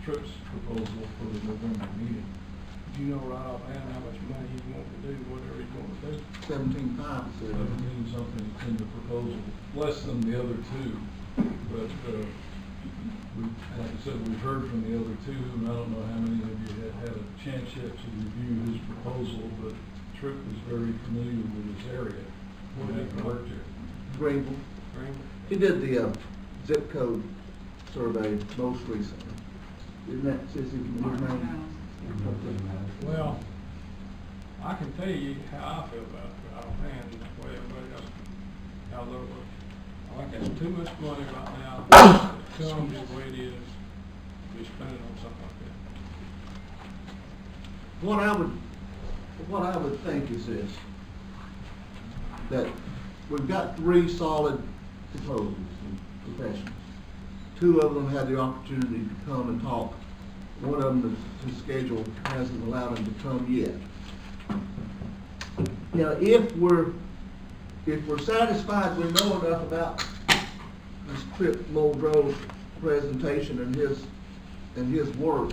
Tripp's proposal for the November meeting. Do you know right offhand how much money he's wanting to do, whatever he's going to do? 17.5. 17 something in the proposal, less than the other two. But like I said, we've heard from the other two, and I don't know how many of you had a chance yet to review his proposal, but Tripp is very familiar with this area. Where he worked here. Greenville. He did the zip code survey most recently. Isn't that Sissy? Well, I can tell you how I feel about it, but I don't hand it the way everybody else. Although, I think that's too much money right now. It's going to be the way it is. We spend it on something like that. What I would think is this, that we've got 3 solid proposals and professionals. 2 of them had the opportunity to come and talk. One of them, his schedule hasn't allowed him to come yet. Now, if we're satisfied, we know enough about this Tripp Muldrow presentation and his work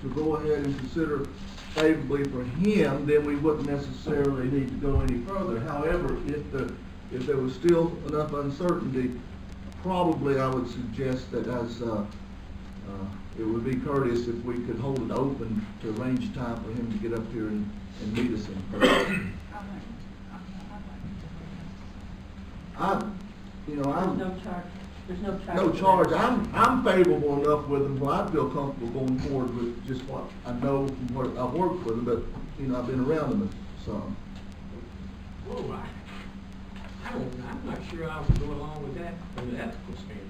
to go ahead and consider favorably for him, then we wouldn't necessarily need to go any further. However, if there was still enough uncertainty, probably I would suggest that it would be courteous if we could hold it open to arrange time for him to get up here and meet us in person. No charge. There's no charge. No charge. I'm favorable enough with him where I feel comfortable going forward with just what I know from what I've worked with him, but I've been around him some. Whoa, I'm not sure I would go along with that from the ethical standpoint.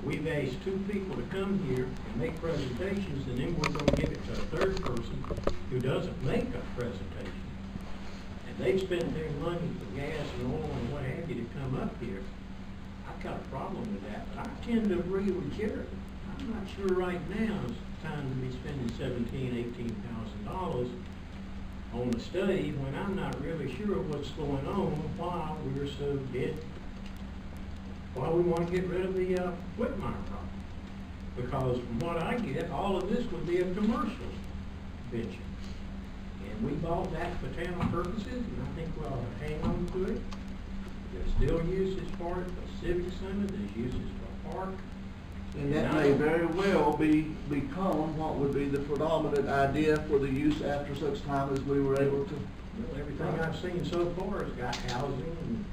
We've asked 2 people to come here and make presentations, and then we're going to give it to a 3rd person who doesn't make a presentation. And they've spent their money for gas and oil and what have you to come up here. I've got a problem with that, but I tend to agree with Jerry. I'm not sure right now is the time to be spending $17,000–18,000 on a study when I'm not really sure what's going on, why we're so why we want to get rid of the Whitmire property. Because from what I get, all of this would be a commercial venture. And we bought that for town purposes, and I think we ought to hang on to it. There's still uses for it for civic center, there's uses for park. And that may very well become what would be the predominant idea for the use after such time as we were able to. Well, everything I've seen so far has got housing and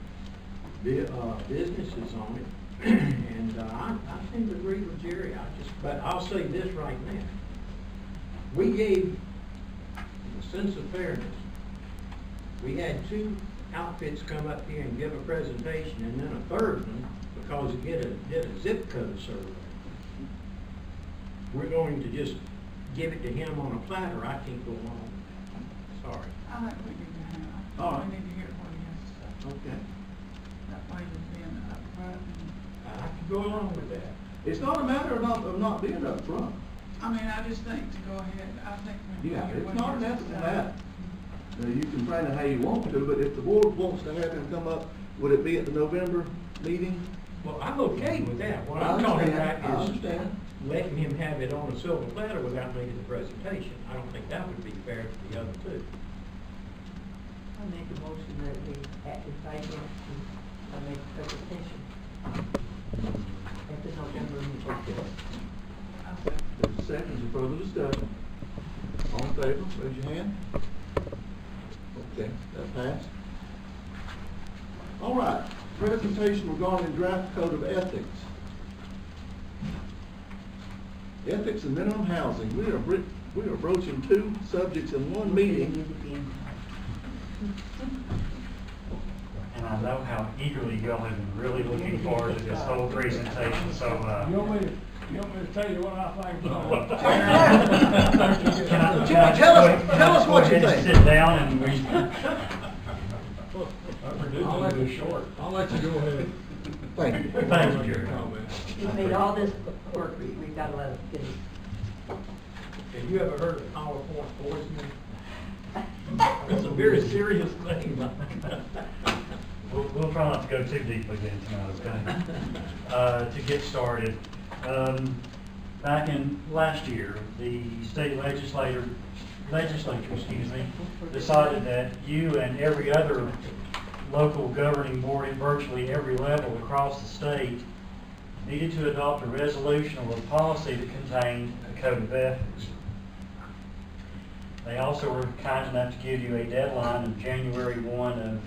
businesses on it. And I tend to agree with Jerry. But I'll say this right now. We gave a sense of fairness. We had 2 outfits come up here and give a presentation, and then a 3rd one, because it did a zip code survey. We're going to just give it to him on a platter. I can't go along. Sorry. I like what you're doing. All right. We need to hear what he has to say. Okay. That way you're being upfront. I can go along with that. It's not a matter of not being up front. I mean, I just think to go ahead, I think. we Yeah, hear it's what not he an has to ethical say. matter. You can plan it how you want to, but if the board wants to have him come up, would it be at the November meeting? Well, I'm okay with that. What I I'm talking understand. about I is understand. letting him have it on a silver platter without making the presentation. I don't think that would be fair to the other 2. I make a motion that we invite him to make a presentation at the November meeting. Okay. There's a second, is there further discussion? All in favor, raise your hand. Okay, that passed. All right, presentation regarding draft code of ethics. Ethics and minimum housing. We are broaching 2 subjects in one meeting. And I know how eagerly y'all have been really looking forward to this whole presentation, so, You want me to tell you what I think? Tell us what you think. Sit down and we, I'll let you short. I'll let you go ahead. Thank you. thank you, Jerry. He's made all this work, we've got to let him get it. Have you ever heard of PowerPoint poisoning? It's a very serious thing. We'll try not to go too deeply then tonight, okay? To get started, back in last year, the state legislature, decided that you and every other local governing board at virtually every level across the state needed to adopt a resolution or a policy that contained a code of ethics. They also were kind enough to give you a deadline of January 1 of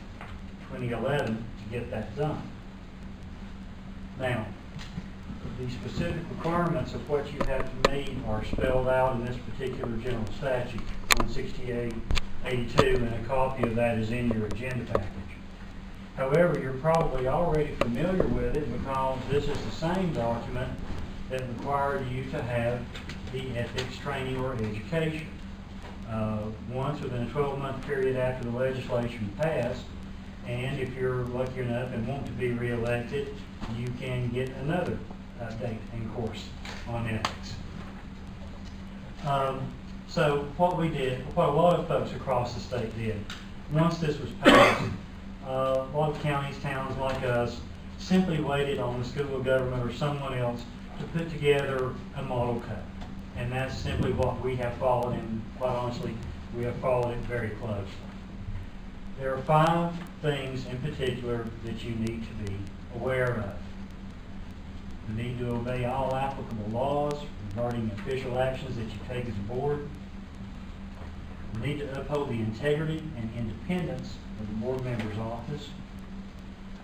2011 to get that done. Now, the specific requirements of what you have to meet are spelled out in this particular general statute, 16882, and a copy of that is in your agenda package. However, you're probably already familiar with it because this is the same document that required you to have the ethics training or education. Once within a 12-month period after the legislation passed, and if you're lucky enough and want to be reelected, you can get another date and course on ethics. So what we did, what a lot of folks across the state did, once this was passed, a lot of counties, towns like us, simply waited on the school of government or someone else to put together a model code. And that's simply what we have followed, and quite honestly, we have followed it very closely. There are 5 things in particular that you need to be aware of. You need to obey all applicable laws regarding official actions that you take as a board. You need to uphold the integrity and independence of the board member's office.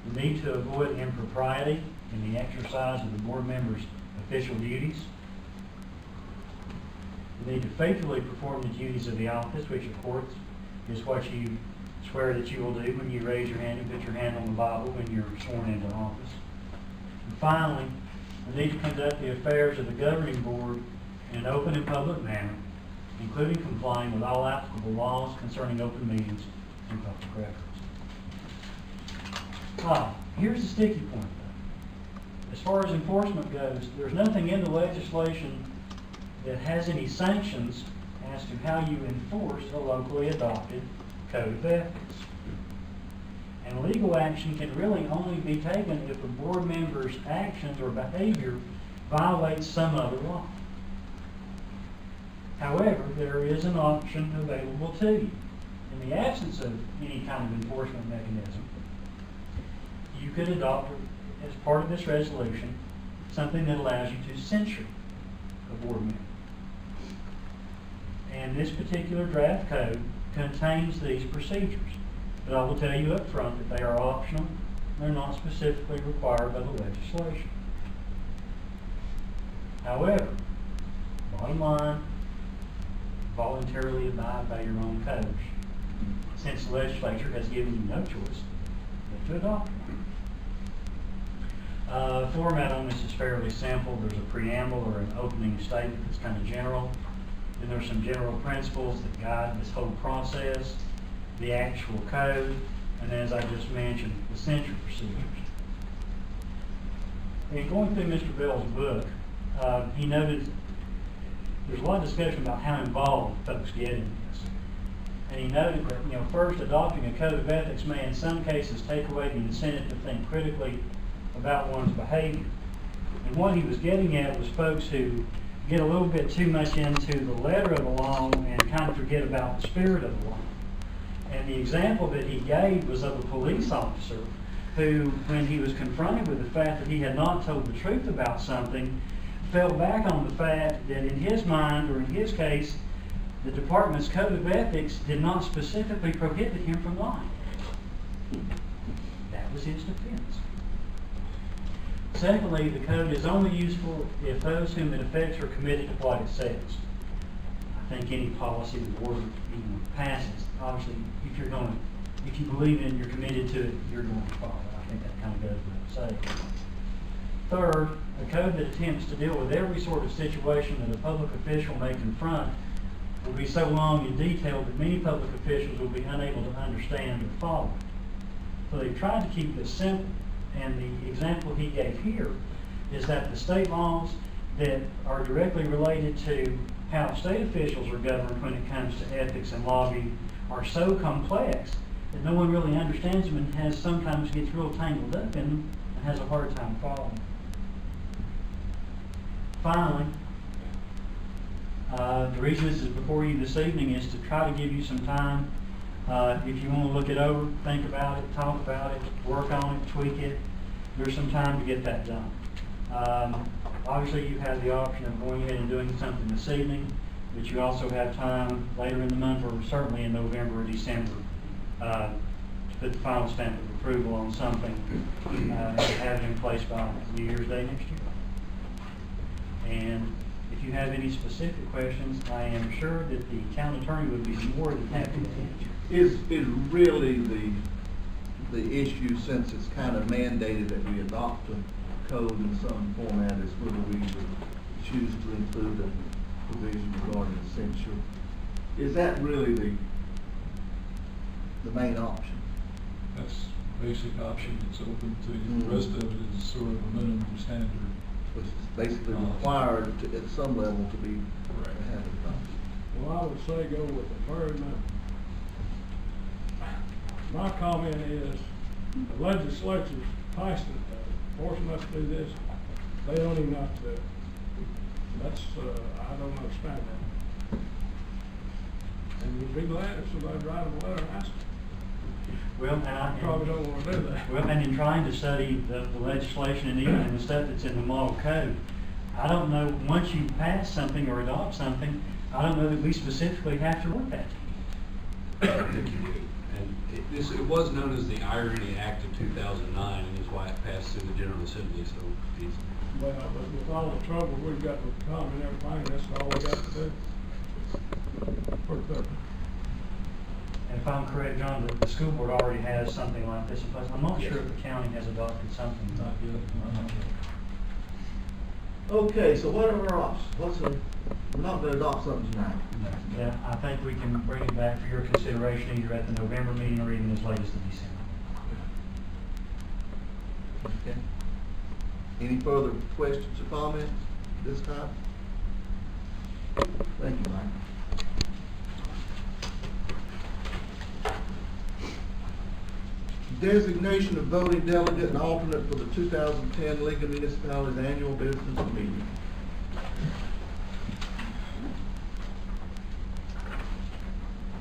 You need to avoid impropriety in the exercise of the board member's official duties. You need to faithfully perform the duties of the office, which of course is what you swear that you will do when you raise your hand and put your hand on the Bible when you're sworn into office. And finally, you need to conduct the affairs of the governing board in an open and public manner, including complying with all applicable laws concerning open meetings and public records. Here's the sticky point though. As far as enforcement goes, there's nothing in the legislation that has any sanctions as to how you enforce a locally adopted code of ethics. And legal action can really only be taken if a board member's actions or behavior violates some other law. However, there is an option available to you. In the absence of any kind of enforcement mechanism, you could adopt, as part of this resolution, something that allows you to censure a board member. And this particular draft code contains these procedures. But I will tell you up front that they are optional. They're not specifically required by the legislation. However, bottom line, voluntarily abide by your own codes, since the legislature has given you no choice but to adopt them. Format on this is fairly simple. There's a preamble or an opening statement that's kind of general. Then there's some general principles that guide this whole process, the actual code, and then, as I just mentioned, the censure procedures. In going through Mr. Bell's book, he noted there's a lot of discussion about how involved folks get in this. And he noted that, first, adopting a code of ethics may in some cases take away the incentive to think critically about one's behavior. And what he was getting at was folks who get a little bit too much into the letter of the law and kind of forget about the spirit of the law. And the example that he gave was of a police officer who, when he was confronted with the fact that he had not told the truth about something, fell back on the fact that in his mind, or in his case, the department's code of ethics did not specifically prohibit him from lying. That was his defense. Secondly, the code is only useful if those whom it affects are committed to what it says. I think any policy the board passes, obviously, if you believe in it, you're committed to it, you're going to follow it. I think that kind of goes without saying. Third, a code that attempts to deal with every sort of situation that a public official may confront will be so long and detailed that many public officials will be unable to understand or follow it. So they've tried to keep this simple. And the example he gave here is that the state laws that are directly related to how state officials are governed when it comes to ethics and lobbying are so complex that no one really understands them and sometimes gets real tangled up in them and has a hard time following. Finally, The reason this is before you this evening is to try to give you some time. If you want to look it over, think about it, talk about it, work on it, tweak it, there's some time to get that done. Obviously, you have the option of going ahead and doing something this evening, but you also have time later in the month, or certainly in November or December, to put the final stamp of approval on something, and have it in place by New Year's Day next year. And if you have any specific questions, I am sure that the county attorney would be more than happy to answer. Is really the issue, since it's kind of mandated that we adopt a code in some format, is whether we would choose to include a provision regarding censure. Is that really the main option? That's a basic option that's open to you. The rest of it is sort of a minimum standard. Which is basically required to, at some level, to be, to have it done. Well, I would say go with the very minimum. My comment is, the legislature's passed it, forcing us to do this, they don't even have to do it. That's, I don't understand that. And we'd be glad if somebody write them a letter and ask them. Well, and I probably don't want to do that. Well, and in trying to study the legislation and even the stuff that's in the model code, I don't know, once you pass something or adopt something, I don't know that we specifically have to look at it. And it was known as the Irony Act of 2009, and is why it passed through the General Assembly so easily. Well, but with all the trouble we've got with the economy and everything, that's all we got to do. Pretty good. And if I'm correct, John, the school board already has something like this in place. I'm not sure if the county has adopted something. Not yet. Okay, so what are our options? We're not gonna adopt something tonight. Yeah, I think we can bring it back for your consideration either at the November meeting or even as late as the December. Okay. Any further questions or comments this time? Thank you, Mike. Designation of voting delegate and alternate for the 2010 League of Municipalities Annual Business Meeting.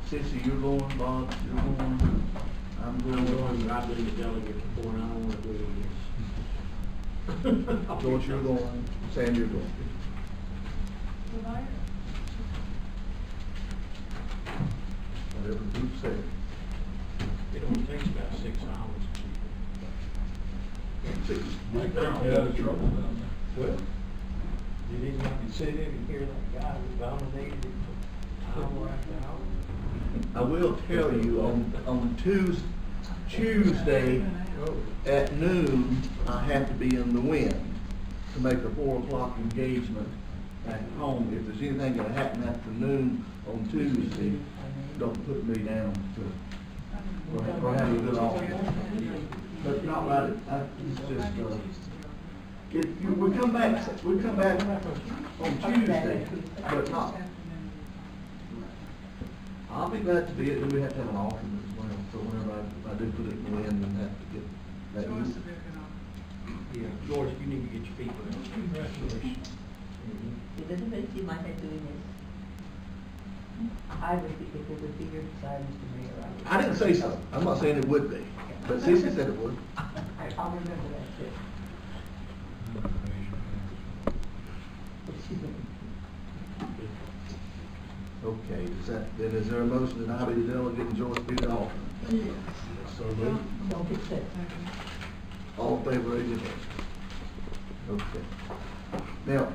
Sissy, you're going, Bob, you're going, I'm going. I've been the delegate before, and I don't want to do it again. George, you're going, Sam, you're going. Whatever the group said. It only takes about 6 hours. Mike, get out of trouble down there. Well, you didn't have to sit in and hear that guy who dominated it for hour after hour. I will tell you, on Tuesday at noon, I have to be in the wind to make a 4 o'clock engagement at home. If there's anything that happen after noon on Tuesday, don't put me down for having a good office. But not right, it's just, we come back on Tuesday, but not. I'll be glad to be it, and we have to have an alternate as well, so whenever I do put it in the wind and have to get that used. Yeah, George, you need to get your feet wet. Congratulations. Elizabeth, you might have doing this. I would be, if it would be your desire, Mr. Mayor. I didn't say so, I'm not saying it would be, but Cece said it would. I'll remember that too. Excuse me. Okay, is there a motion that I be the delegate and George be the alternate? Yes. So moved. Don't get sick. All in favor, raise your hand. Okay. Now,